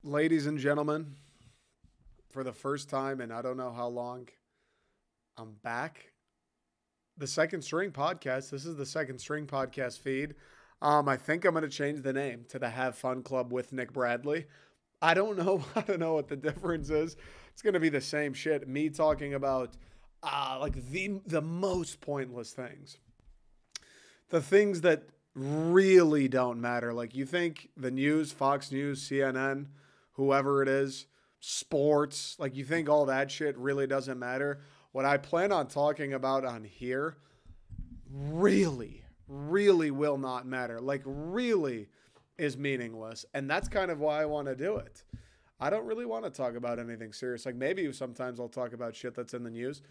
Ladies and gentlemen, for the first time in I don't know how long, I'm back. The Second String Podcast. This is the Second String Podcast feed. I think I'm going to change the name to the Have Fun Club with Nick Bradley. I don't know. I don't know what the difference is. It's going to be the same shit. Me talking about like the most pointless things, the things that really don't matter. Like you think the news, Fox News, CNN, whoever it is, sports, like you think all that shit really doesn't matter. What I plan on talking about on here really will not matter. Like really is meaningless. And that's kind of why I want to do it. I don't really want to talk about anything serious. Like maybe sometimes I'll talk about shit that's in the news.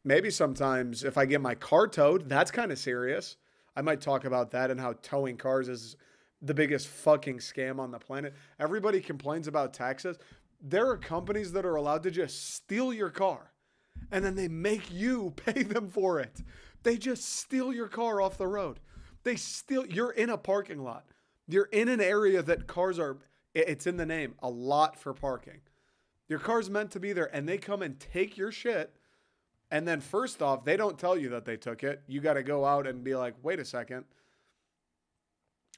Maybe sometimes if I get my car towed, that's kind of serious. I might talk about that and how towing cars is the biggest fucking scam on the planet. Everybody complains about taxes. There are companies that are allowed to just steal your car and then they make you pay them for it. They just steal your car off the road. You're in a parking lot. You're in an area that cars are, it's in the name, a lot for parking. Your car's meant to be there and they come and take your shit. And then first off, they don't tell you that they took it. You got to go out and be like, wait a second.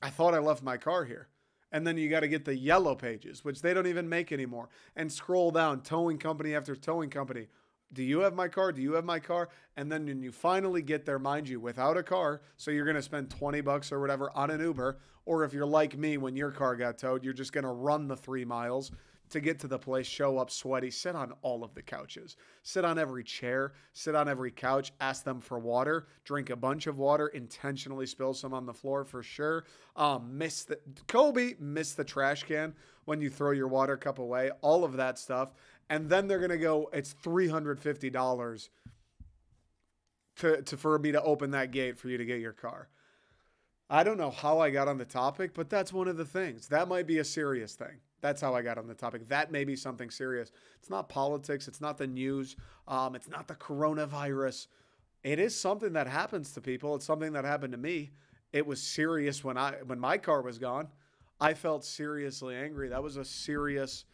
I thought I left my car here. And then you got to get the yellow pages, which they don't even make anymore. And scroll down, towing company after towing company. Do you have my car? Do you have my car? And then when you finally get there, mind you, without a car, so you're going to spend $20 or whatever on an Uber. Or if you're like me, when your car got towed, you're just going to run the 3 miles to get to the place, show up sweaty, sit on all of the couches, sit on every chair, sit on every couch, ask them for water, drink a bunch of water, intentionally spill some on the floor for sure. Miss the trash can when you throw your water cup away, all of that stuff. And then they're going to go, it's $350 for me to open that gate for you to get your car. I don't know how I got on the topic, but that's one of the things. That might be a serious thing. That's how I got on the topic. That may be something serious. It's not politics. It's not the news. It's not the coronavirus. It is something that happens to people. It's something that happened to me. It was serious when my car was gone. I felt seriously angry. That was a serious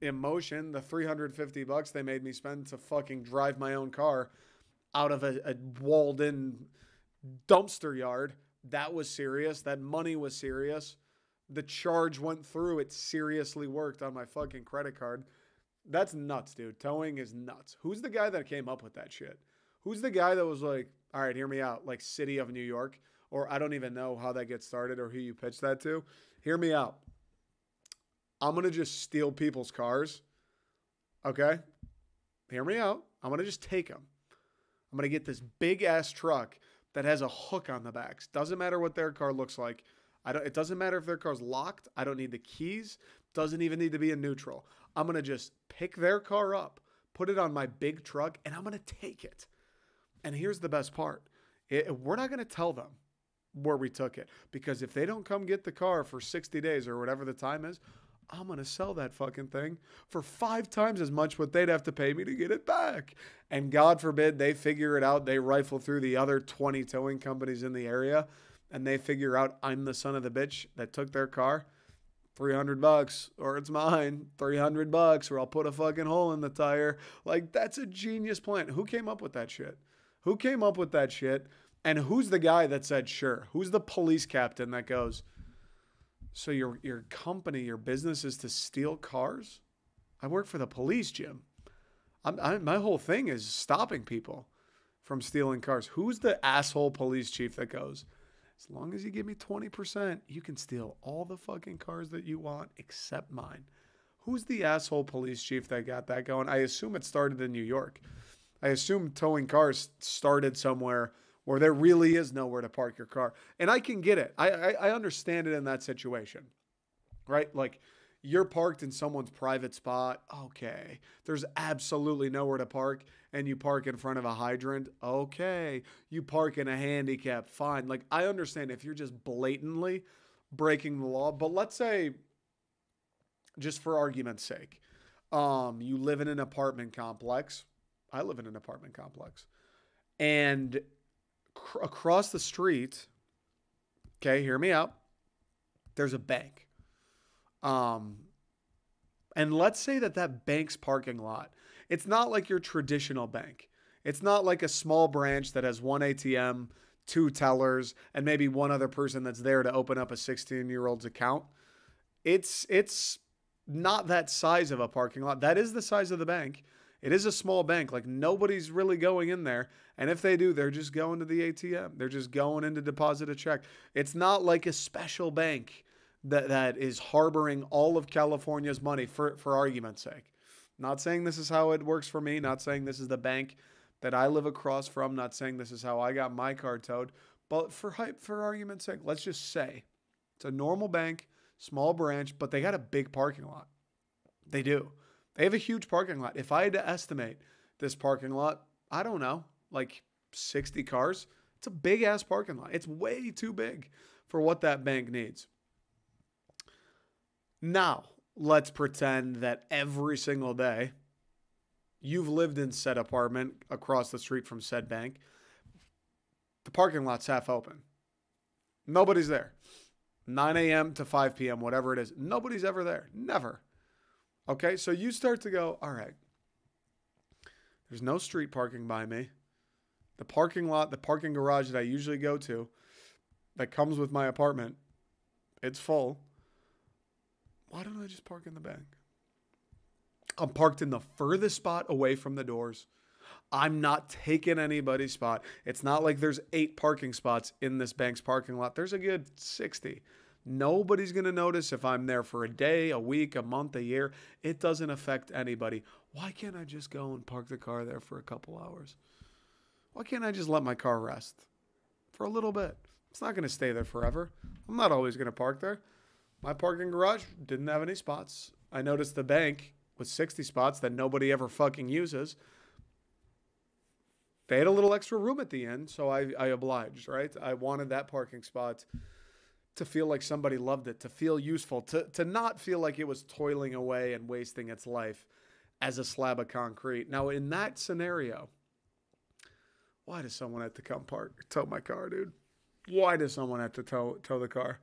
emotion. The $350 they made me spend to fucking drive my own car out of a walled-in dumpster yard. That was serious. That money was serious. The charge went through. It seriously worked on my fucking credit card. That's nuts, dude. Towing is nuts. Who's the guy that came up with that shit? Who's the guy that was like, all right, hear me out, like City of New York? Or I don't even know how that gets started or who you pitched that to. Hear me out. I'm going to just steal people's cars. Okay? Hear me out. I'm going to just take them. I'm going to get this big-ass truck that has a hook on the back. Doesn't matter what their car looks like. It doesn't matter if their car's locked. I don't need the keys. Doesn't even need to be in neutral. I'm going to just pick their car up, put it on my big truck, and I'm going to take it. And here's the best part. We're not going to tell them where we took it. Because if they don't come get the car for 60 days or whatever the time is, I'm going to sell that fucking thing for 5 times as much what they'd have to pay me to get it back. And God forbid they figure it out. They rifle through the other 20 towing companies in the area and they figure out I'm the son of the bitch that took their car. $300 or it's mine. $300 or I'll put a fucking hole in the tire. Like that's a genius plan. Who came up with that shit? Who came up with that shit? And who's the guy that said sure? Who's the police captain that goes, so your company, your business is to steal cars? I work for the police, Jim. My whole thing is stopping people from stealing cars. Who's the asshole police chief that goes, as long as you give me 20%, you can steal all the fucking cars that you want except mine? Who's the asshole police chief that got that going? I assume it started in New York. I assume towing cars started somewhere where there really is nowhere to park your car. And I can get it. I understand it in that situation, right? Like you're parked in someone's private spot. Okay. There's absolutely nowhere to park and you park in front of a hydrant. Okay. You park in a handicap. Fine. Like I understand if you're just blatantly breaking the law, but let's say just for argument's sake, you live in an apartment complex. I live in an apartment complex and across the street, okay, hear me out. There's a bank. And let's say that that bank's parking lot, it's not like your traditional bank. It's not like a small branch that has one ATM, two tellers, and maybe one other person that's there to open up a 16-year-old's account. It's not that size of a parking lot. That is the size of the bank. It is a small bank. Like nobody's really going in there. And if they do, they're just going to the ATM. They're just going in to deposit a check. It's not like a special bank that is harboring all of California's money for argument's sake. Not saying this is how it works for me. Not saying this is the bank that I live across from. Not saying this is how I got my car towed. But for argument's sake, let's just say it's a normal bank, small branch, but they got a big parking lot. They do. They have a huge parking lot. If I had to estimate this parking lot, I don't know, like 60 cars. It's a big ass parking lot. It's way too big for what that bank needs. Now, let's pretend that every single day you've lived in said apartment across the street from said bank. The parking lot's half open. Nobody's there. 9 a.m. to 5 p.m., whatever it is. Nobody's ever there. Never. Okay, so you start to go, all right, there's no street parking by me. The parking lot, the parking garage that I usually go to that comes with my apartment, it's full. Why don't I just park in the bank? I'm parked in the furthest spot away from the doors. I'm not taking anybody's spot. It's not like there's 8 parking spots in this bank's parking lot. There's a good 60. Nobody's going to notice if I'm there for a day, a week, a month, a year. It doesn't affect anybody. Why can't I just go and park the car there for a couple hours? Why can't I just let my car rest for a little bit? It's not going to stay there forever. I'm not always going to park there. My parking garage didn't have any spots. I noticed the bank with 60 spots that nobody ever fucking uses. They had a little extra room at the end, so I obliged, right? I wanted that parking spot to feel like somebody loved it, to feel useful, to not feel like it was toiling away and wasting its life as a slab of concrete. Now, in that scenario, why does someone have to come tow my car, dude? Why does someone have to tow the car?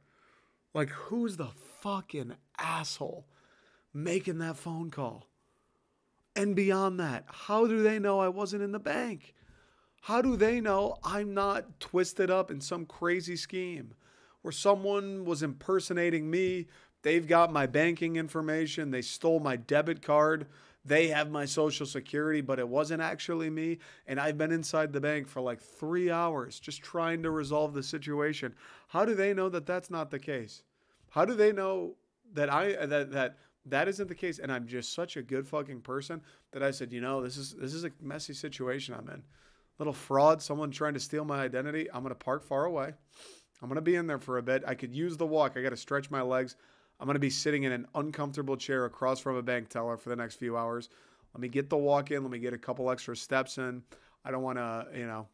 Like, who's the fucking asshole making that phone call? And beyond that, how do they know I wasn't in the bank? How do they know I'm not twisted up in some crazy scheme where someone was impersonating me? They've got my banking information. They stole my debit card. They have my social security, but it wasn't actually me. And I've been inside the bank for like 3 hours just trying to resolve the situation. How do they know that that's not the case? How do they know that that isn't the case? And I'm just such a good fucking person that I said, this is a messy situation I'm in. Little fraud, someone trying to steal my identity. I'm going to park far away. I'm going to be in there for a bit. I could use the walk. I got to stretch my legs. I'm going to be sitting in an uncomfortable chair across from a bank teller for the next few hours. Let me get the walk in. Let me get a couple extra steps in. I don't want to,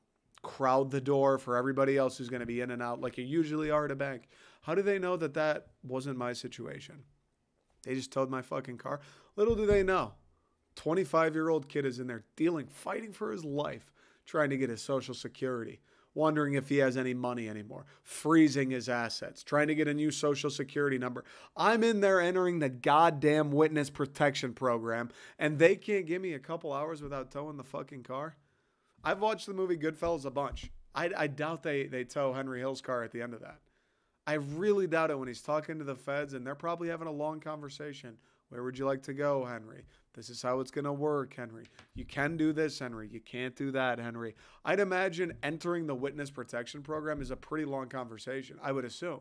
crowd the door for everybody else who's going to be in and out like you usually are at a bank. How do they know that that wasn't my situation? They just towed my fucking car. Little do they know. 25-year-old kid is in there fighting for his life, trying to get his social security, wondering if he has any money anymore, freezing his assets, trying to get a new social security number. I'm in there entering the goddamn witness protection program, and they can't give me a couple hours without towing the fucking car. I've watched the movie Goodfellas a bunch. I doubt they tow Henry Hill's car at the end of that. I really doubt it when he's talking to the feds, and they're probably having a long conversation. Where would you like to go, Henry? This is how it's going to work, Henry. You can do this, Henry. You can't do that, Henry. I'd imagine entering the witness protection program is a pretty long conversation, I would assume.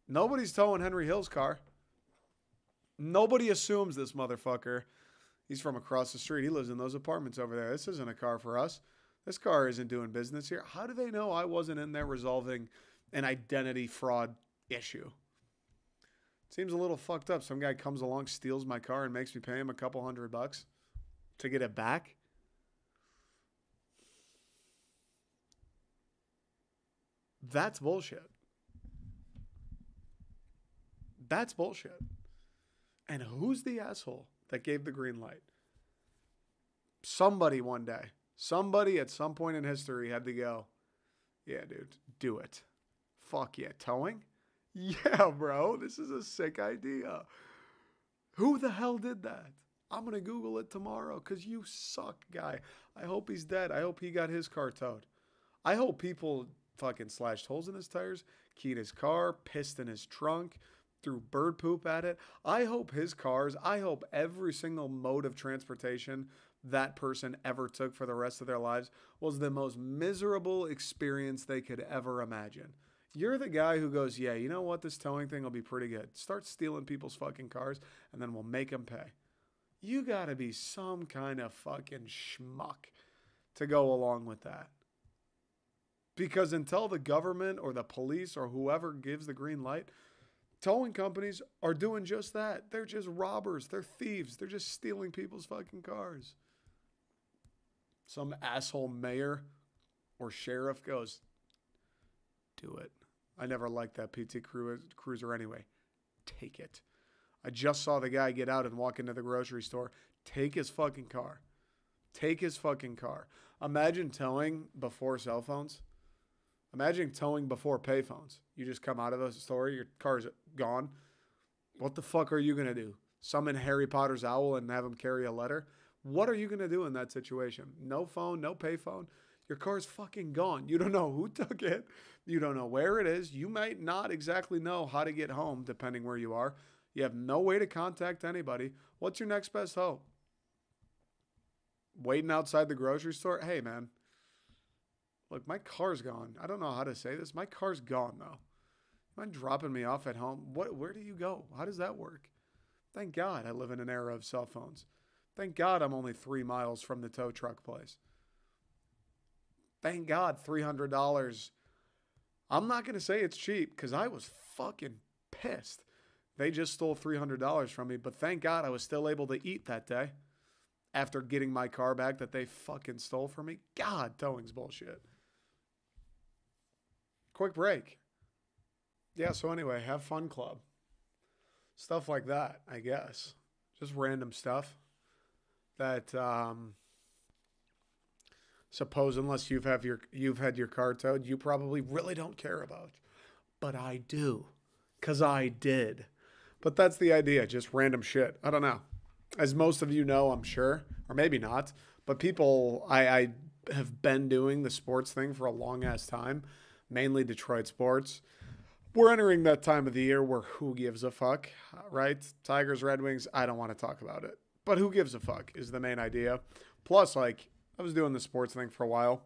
Nobody's towing Henry Hill's car. Nobody assumes this motherfucker. He's from across the street. He lives in those apartments over there. This isn't a car for us. This car isn't doing business here. How do they know I wasn't in there resolving an identity fraud issue? Seems a little fucked up. Some guy comes along, steals my car, and makes me pay him a couple $100 to get it back. That's bullshit. That's bullshit. And who's the asshole that gave the green light? Somebody one day. Somebody at some point in history had to go, yeah, dude, do it. Fuck yeah. Towing? Yeah, bro. This is a sick idea. Who the hell did that? I'm going to Google it tomorrow because you suck, guy. I hope he's dead. I hope he got his car towed. I hope people fucking slashed holes in his tires, keyed his car, pissed in his trunk, threw bird poop at it. I hope I hope every single mode of transportation that person ever took for the rest of their lives was the most miserable experience they could ever imagine. You're the guy who goes, yeah, you know what? This towing thing will be pretty good. Start stealing people's fucking cars and then we'll make them pay. You gotta be some kind of fucking schmuck to go along with that. Because until the government or the police or whoever gives the green light, towing companies are doing just that. They're just robbers. They're thieves. They're just stealing people's fucking cars. Some asshole mayor or sheriff goes, do it. I never liked that PT Cruiser anyway. Take it. I just saw the guy get out and walk into the grocery store. Take his fucking car. Take his fucking car. Imagine towing before cell phones. Imagine towing before payphones. You just come out of the store, your car's gone. What the fuck are you going to do? Summon Harry Potter's owl and have him carry a letter? What are you going to do in that situation? No phone, no payphone. Your car's fucking gone. You don't know who took it. You don't know where it is. You might not exactly know how to get home, depending where you are. You have no way to contact anybody. What's your next best hope? Waiting outside the grocery store? Hey, man. Look, my car's gone. I don't know how to say this. My car's gone, though. You mind dropping me off at home? Where do you go? How does that work? Thank God I live in an era of cell phones. Thank God I'm only 3 miles from the tow truck place. Thank God $300. I'm not going to say it's cheap because I was fucking pissed. They just stole $300 from me, but thank God I was still able to eat that day after getting my car back that they fucking stole from me. God, towing's bullshit. Quick break. Yeah, so anyway, have fun club. Stuff like that, I guess. Just random stuff that suppose unless you've had your car towed, you probably really don't care about. But I do, because I did. But that's the idea, just random shit. I don't know. As most of you know, I'm sure, or maybe not, but people, I have been doing the sports thing for a long-ass time, mainly Detroit sports. We're entering that time of the year where who gives a fuck, right? Tigers, Red Wings, I don't want to talk about it. But who gives a fuck is the main idea. Plus, like, I was doing the sports thing for a while.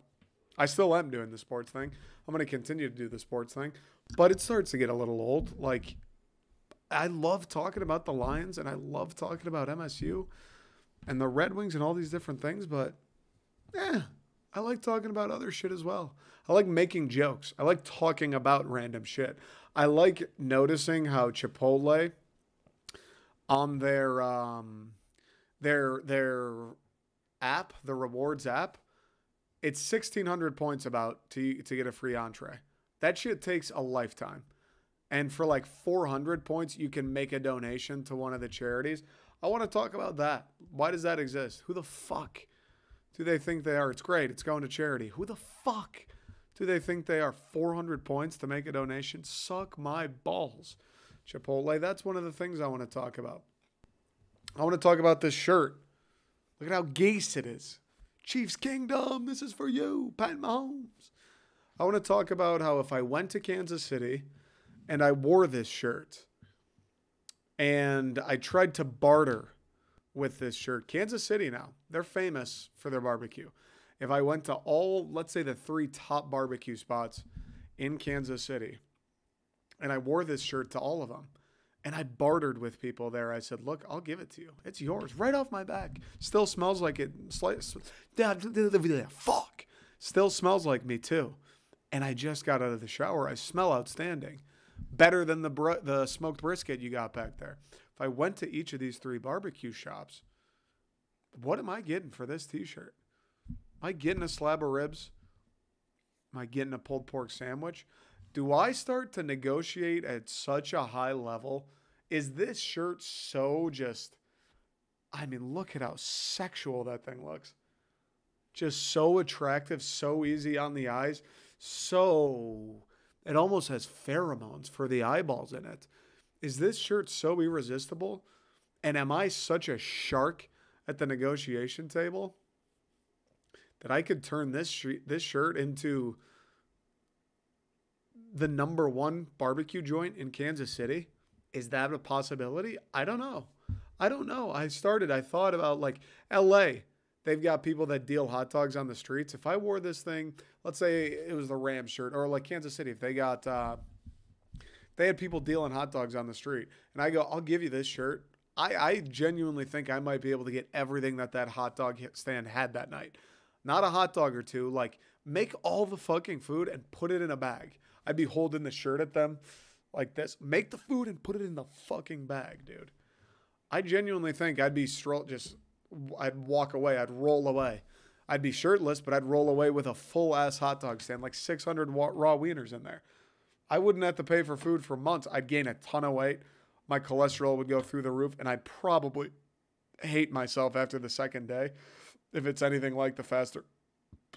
I still am doing the sports thing. I'm going to continue to do the sports thing. But it starts to get a little old. Like, I love talking about the Lions and I love talking about MSU and the Red Wings and all these different things. But, I like talking about other shit as well. I like making jokes. I like talking about random shit. I like noticing how Chipotle on their app, the rewards app, it's 1,600 points about to get a free entree. That shit takes a lifetime. And for like 400 points, you can make a donation to one of the charities. I want to talk about that. Why does that exist? Who the fuck do they think they are? It's great. It's going to charity. Who the fuck do they think they are? 400 points to make a donation? Suck my balls. Chipotle, that's one of the things I want to talk about. I want to talk about this shirt. Look at how geese it is. Chiefs Kingdom, this is for you, Pat Mahomes. I want to talk about how if I went to Kansas City and I wore this shirt and I tried to barter with this shirt. Kansas City now, they're famous for their barbecue. If I went to all, let's say the 3 top barbecue spots in Kansas City and I wore this shirt to all of them and I bartered with people there, I said, look, I'll give it to you. It's yours right off my back. Still smells like it. Fuck. Still smells like me too. And I just got out of the shower. I smell outstanding. Better than the smoked brisket you got back there. If I went to each of these 3 barbecue shops, what am I getting for this t-shirt? Am I getting a slab of ribs? Am I getting a pulled pork sandwich? Do I start to negotiate at such a high level? Is this shirt so just, I mean, look at how sexual that thing looks. Just so attractive, so easy on the eyes. So, it almost has pheromones for the eyeballs in it. Is this shirt so irresistible? And am I such a shark at the negotiation table that I could turn this shirt into the number one barbecue joint in Kansas City? Is that a possibility? I don't know. I don't know. I thought about like LA. They've got people that deal hot dogs on the streets. If I wore this thing, let's say it was the Rams shirt, or like Kansas City, if they had people dealing hot dogs on the street, and I go, I'll give you this shirt. I genuinely think I might be able to get everything that hot dog stand had that night. Not a hot dog or two. Like, make all the fucking food and put it in a bag. I'd be holding the shirt at them like this. Make the food and put it in the fucking bag, dude. I genuinely think I'd be I'd walk away. I'd roll away. I'd be shirtless, but I'd roll away with a full-ass hot dog stand, like 600 raw wieners in there. I wouldn't have to pay for food for months. I'd gain a ton of weight. My cholesterol would go through the roof, and I'd probably hate myself after the second day. If it's anything like the faster...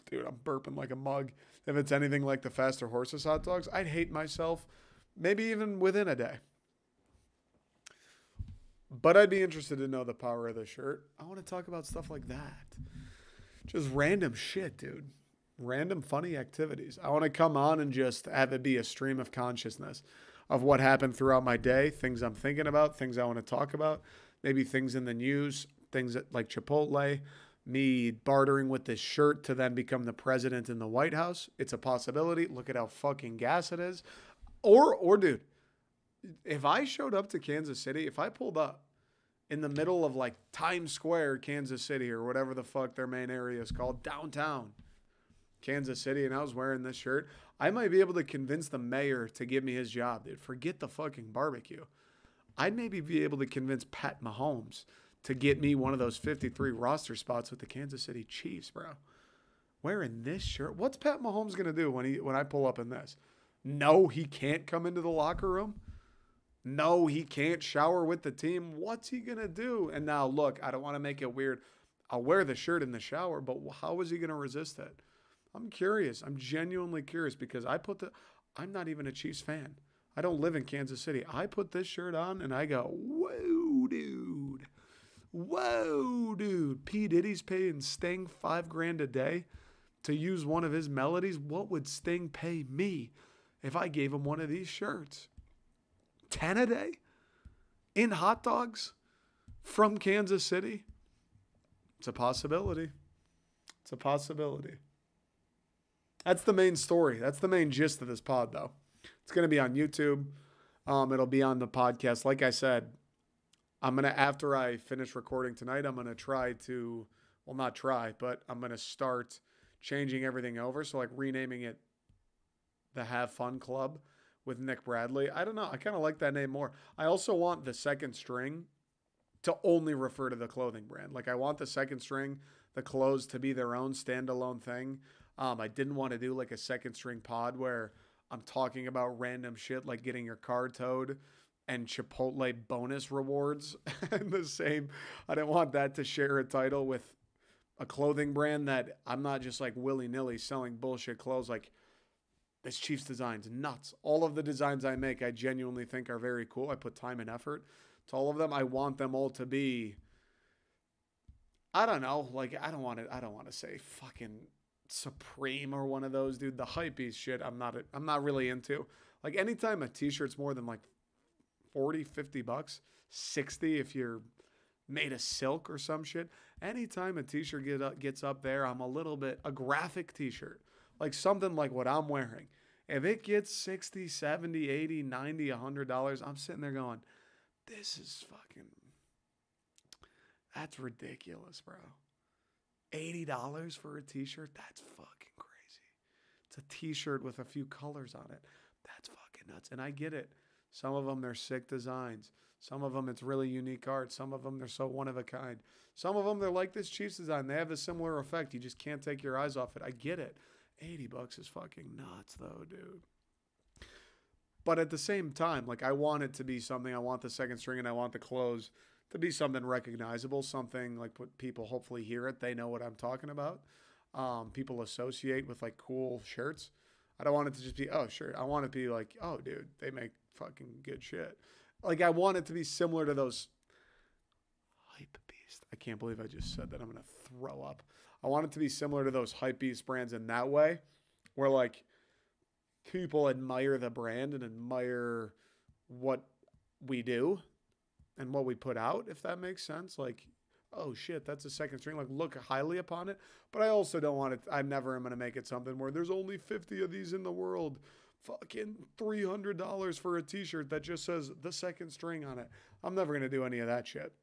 Dude, I'm burping like a mug. If it's anything like the Faster Horses hot dogs, I'd hate myself maybe even within a day. But I'd be interested to know the power of the shirt. I want to talk about stuff like that. Just random shit, dude. Random funny activities. I want to come on and just have it be a stream of consciousness of what happened throughout my day, things I'm thinking about, things I want to talk about, maybe things in the news, things like Chipotle, me bartering with this shirt to then become the president in the White House. It's a possibility. Look at how fucking gas it is. Or dude, if I showed up to Kansas City, if I pulled up in the middle of like Times Square, Kansas City, or whatever the fuck their main area is called, downtown Kansas City, and I was wearing this shirt, I might be able to convince the mayor to give me his job, dude. Forget the fucking barbecue. I'd maybe be able to convince Pat Mahomes to get me one of those 53 roster spots with the Kansas City Chiefs, bro. Wearing this shirt. What's Pat Mahomes going to do when I pull up in this? No, he can't come into the locker room. No, he can't shower with the team. What's he going to do? And now, look, I don't want to make it weird. I'll wear the shirt in the shower, but how is he going to resist it? I'm curious. I'm genuinely curious because I'm not even a Chiefs fan. I don't live in Kansas City. I put this shirt on and I go, whoa, dude. Whoa, dude. P. Diddy's paying Sting $5,000 a day to use one of his melodies. What would Sting pay me if I gave him one of these shirts? 10 a day? In hot dogs? From Kansas City? It's a possibility. It's a possibility. That's the main story. That's the main gist of this pod, though. It's going to be on YouTube. It'll be on the podcast. Like I said, after I finish recording tonight, I'm going to try to, well, not try, but I'm going to start changing everything over. So like renaming it the Have Fun Club with Nick Bradley. I don't know. I kind of like that name more. I also want the second string to only refer to the clothing brand. Like I want the second string, the clothes, to be their own standalone thing. I didn't want to do like a second string pod where I'm talking about random shit like getting your car towed and Chipotle bonus rewards and the same. I didn't want that to share a title with a clothing brand that I'm not just like willy-nilly selling bullshit clothes. Like this Chiefs design's nuts. All of the designs I make, I genuinely think are very cool. I put time and effort to all of them. I want them all to be, I don't know, like I don't want to say fucking Supreme or one of those, dude. The hypebeast shit I'm not really into. Like anytime a t-shirt's more than like 40, 50 bucks, 60 if you're made of silk or some shit. Anytime a t-shirt gets up there, I'm a graphic t-shirt, like something like what I'm wearing. If it gets 60, 70, 80, 90, $100, I'm sitting there going, this is fucking, that's ridiculous, bro. $80 for a t-shirt? That's fucking crazy. It's a t-shirt with a few colors on it. That's fucking nuts. And I get it. Some of them, they're sick designs. Some of them, it's really unique art. Some of them, they're so one of a kind. Some of them, they're like this Chiefs design. They have a similar effect. You just can't take your eyes off it. I get it. $80 is fucking nuts, though, dude. But at the same time, like, I want it to be something. I want the second string and I want the clothes to be something recognizable, something like what people hopefully hear it. They know what I'm talking about. People associate with like cool shirts. I don't want it to just be, oh, sure. I want it to be like, oh, dude, they make fucking good shit. Like I want it to be similar to those I can't believe I just said that. I'm going to throw up. I want it to be similar to those hypebeast brands in that way, where like people admire the brand and admire what we do and what we put out, if that makes sense. Like, oh shit, that's a second string. Like, look highly upon it. But I also don't want it. I never am going to make it something where there's only 50 of these in the world. Fucking $300 for a t-shirt that just says the second string on it. I'm never going to do any of that shit.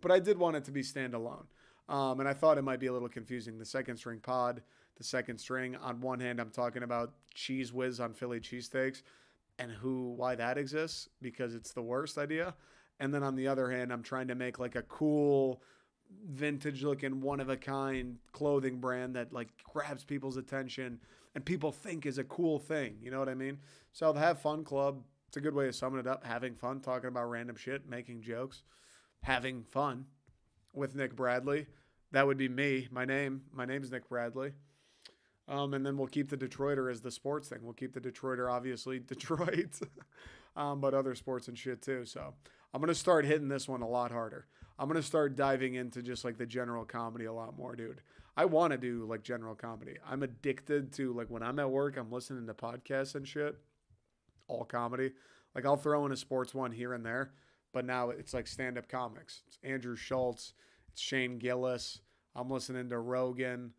But I did want it to be standalone. And I thought it might be a little confusing. The second string pod, the second string. On one hand, I'm talking about Cheese Whiz on Philly cheesesteaks and why that exists, because it's the worst idea. And then on the other hand, I'm trying to make like a cool, vintage looking, one of a kind clothing brand that like grabs people's attention and people think is a cool thing. You know what I mean? So the Have Fun Club, it's a good way of summing it up. Having fun, talking about random shit, making jokes, having fun with Nick Bradley. That would be me. My name's Nick Bradley. And then we'll keep the Detroiter as the sports thing. We'll keep the Detroiter, obviously, Detroit, but other sports and shit too. So I'm going to start hitting this one a lot harder. I'm going to start diving into just like the general comedy a lot more, dude. I want to do like general comedy. I'm addicted to like when I'm at work, I'm listening to podcasts and shit, all comedy. Like I'll throw in a sports one here and there, but now it's like stand-up comics. It's Andrew Schultz. It's Shane Gillis. I'm listening to Rogan.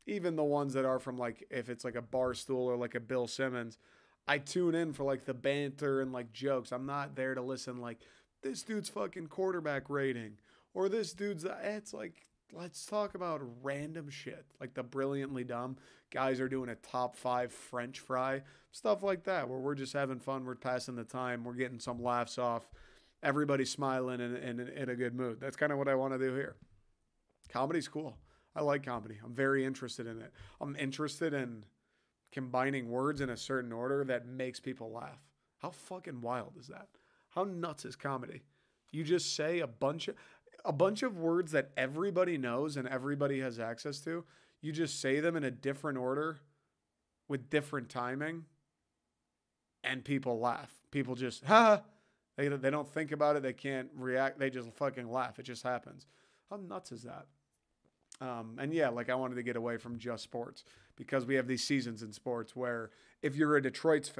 Even the ones that are from like, if it's like a Barstool or like a Bill Simmons, I tune in for like the banter and like jokes. I'm not there to listen like this dude's fucking quarterback rating or this dude's, it's like, let's talk about random shit. Like the Brilliantly Dumb guys are doing a top 5 French fry, stuff like that, where we're just having fun. We're passing the time. We're getting some laughs off. Everybody's smiling and in a good mood. That's kind of what I want to do here. Comedy's cool. I like comedy. I'm very interested in it. I'm interested in combining words in a certain order that makes people laugh. How fucking wild is that? How nuts is comedy? You just say a bunch of words that everybody knows and everybody has access to. You just say them in a different order with different timing and people laugh. People just, ha! They don't think about it. They can't react. They just fucking laugh. It just happens. How nuts is that? And yeah, like I wanted to get away from just sports because we have these seasons in sports where if you're a Detroit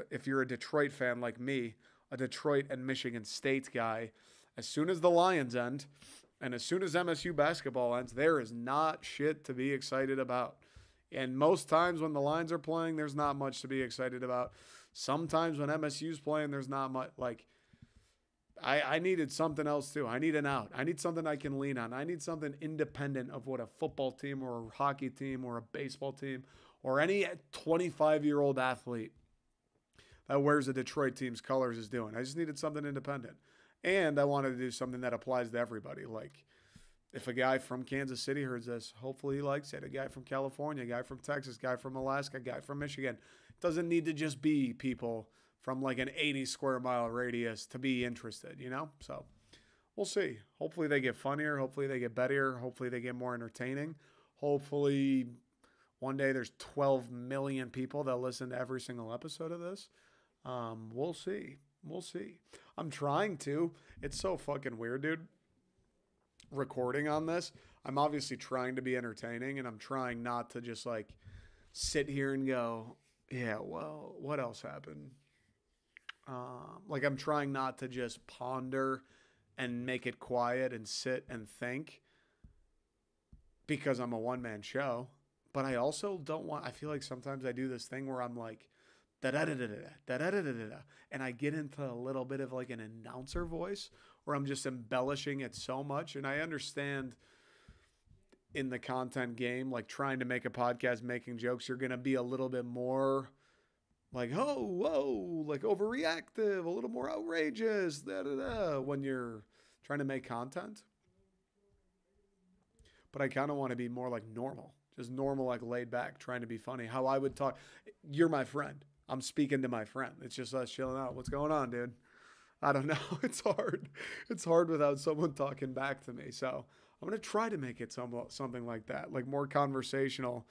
fan like me, a Detroit and Michigan State guy, as soon as the Lions end and as soon as MSU basketball ends, there is not shit to be excited about. And most times when the Lions are playing, there's not much to be excited about. Sometimes when MSU's playing, there's not much. Like, I needed something else too. I need an out. I need something I can lean on. I need something independent of what a football team or a hockey team or a baseball team or any 25-year-old athlete that wears a Detroit team's colors is doing. I just needed something independent. And I wanted to do something that applies to everybody. Like, if a guy from Kansas City heard this, hopefully he likes it. A guy from California, a guy from Texas, a guy from Alaska, a guy from Michigan. It doesn't need to just be people from like an 80 square mile radius to be interested, you know? So we'll see. Hopefully they get funnier. Hopefully they get better. Hopefully they get more entertaining. Hopefully one day there's 12 million people that listen to every single episode of this. We'll see. We'll see. I'm trying to. It's so fucking weird, dude. Recording on this, I'm obviously trying to be entertaining and I'm trying not to just like sit here and go, yeah, well, what else happened? Like I'm trying not to just ponder and make it quiet and sit and think because I'm a one-man show. But I also don't want, I feel like sometimes I do this thing where I'm like, da-da-da-da-da, and I get into a little bit of like an announcer voice where I'm just embellishing it so much. And I understand in the content game, like trying to make a podcast, making jokes, you're going to be a little bit more like, oh, whoa, like overreactive, a little more outrageous, da-da-da, when you're trying to make content. But I kind of want to be more like normal, just normal, like laid back, trying to be funny. How I would talk. You're my friend. I'm speaking to my friend. It's just us chilling out. What's going on, dude? I don't know. It's hard. It's hard without someone talking back to me. So I'm going to try to make it something like that, like more conversational,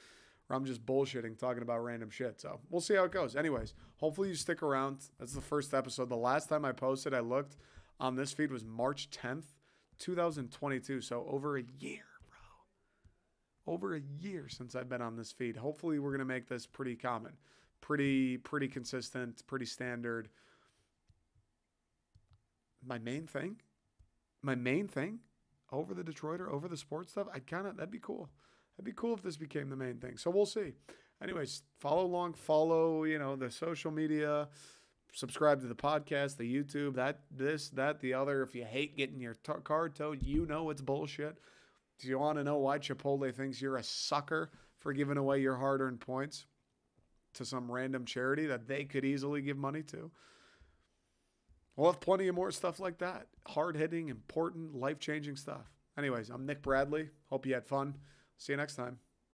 where I'm just bullshitting, talking about random shit. So we'll see how it goes. Anyways, hopefully you stick around. That's the first episode. The last time I posted, I looked on this feed was March 10th, 2022. So over a year, bro. Over a year since I've been on this feed. Hopefully we're going to make this pretty common, pretty consistent, pretty standard. My main thing over the Detroiter, over the sports stuff, that'd be cool. That'd be cool if this became the main thing. So we'll see. Anyways, follow along, follow, the social media, subscribe to the podcast, the YouTube, the other. If you hate getting your car towed, it's bullshit. Do you want to know why Chipotle thinks you're a sucker for giving away your hard-earned points to some random charity that they could easily give money to? We'll have plenty of more stuff like that. Hard-hitting, important, life-changing stuff. Anyways, I'm Nick Bradley. Hope you had fun. See you next time.